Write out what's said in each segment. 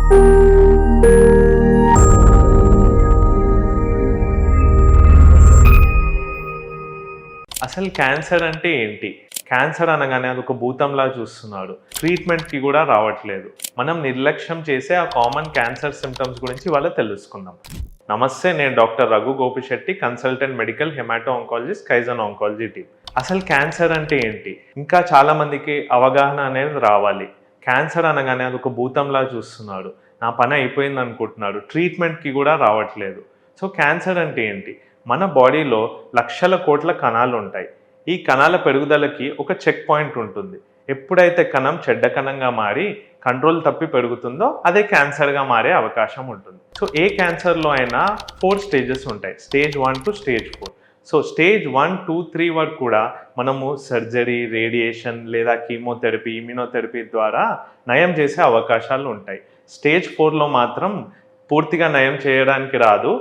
అసలు క్యాన్సర్ అంటే ఏంటి? క్యాన్సర్ అనగానే అదొక భూతంలా చూస్తున్నాడు. ట్రీట్మెంట్‌కి కూడా రావట్లేదు. మనం నిర్లక్ష్యం చేసే ఆ కామన్ క్యాన్సర్ సింప్టమ్స్ గురించి ఇవాళ తెలుసుకుందాం. నమస్తే, నేను doctor Raghu Gopishetti, consultant medical hemato oncologist, Kaizen oncology team. అసలు క్యాన్సర్ అంటే ఏంటి? ఇంకా చాలా మందికి అవగాహన అనేది రావాలి. క్యాన్సర్ అనగానే అదొక భూతంలా చూస్తున్నాడు. నా పని అయిపోయింది అనుకుంటున్నాడు. ట్రీట్మెంట్‌కి కూడా రావట్లేదు. సో క్యాన్సర్ అంటే ఏంటి? మన బాడీలో లక్షల కోట్ల కణాలు ఉంటాయి. ఈ కణాల పెరుగుదలకి ఒక చెక్ పాయింట్ ఉంటుంది. ఎప్పుడైతే కణం చెడ్డ కణంగా మారి కంట్రోల్ తప్పి పెరుగుతుందో అదే క్యాన్సర్గా మారే అవకాశం ఉంటుంది. సో ఏ క్యాన్సర్లో అయినా 4 స్టేజెస్ ఉంటాయి. Stage 1 to stage 4. So stage 1, 2, 3 వరకు కూడా మనము సర్జరీ, రేడియేషన్ లేదా కీమోథెరపీ, ఇమ్యునోథెరపీ ద్వారా నయం చేసే అవకాశాలు ఉంటాయి. స్టేజ్ 4లో మాత్రం పూర్తిగా నయం చేయడానికి రాదు.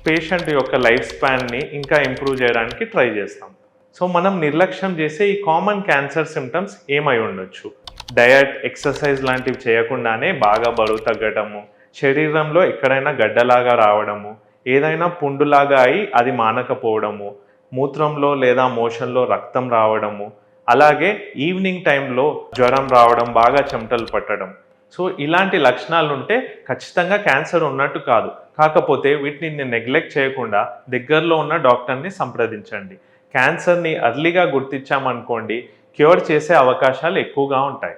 పేషెంట్ యొక్క లైఫ్ స్పాన్ని ఇంకా ఇంప్రూవ్ చేయడానికి ట్రై చేస్తాం. సో మనం నిర్లక్ష్యం చేసే ఈ కామన్ క్యాన్సర్ సిమ్టమ్స్ ఏమై ఉండొచ్చు? డయట్, ఎక్సర్సైజ్ లాంటివి చేయకుండానే బాగా బరువు తగ్గటము, శరీరంలో ఎక్కడైనా గడ్డలాగా రావడము, ఏదైనా పుండులాగా అయి అది మానకపోవడము, మూత్రంలో లేదా మోషన్లో రక్తం రావడము, అలాగే ఈవినింగ్ టైంలో జ్వరం రావడం, బాగా చెమటలు పట్టడం. సో ఇలాంటి లక్షణాలు ఉంటే ఖచ్చితంగా క్యాన్సర్ ఉన్నట్టు కాదు. కాకపోతే వీటిని నెగ్లెక్ట్ చేయకుండా దగ్గరలో ఉన్న డాక్టర్ని సంప్రదించండి. క్యాన్సర్ని అర్లీగా గుర్తించామనుకోండి, క్యూర్ చేసే అవకాశాలు ఎక్కువగా ఉంటాయి.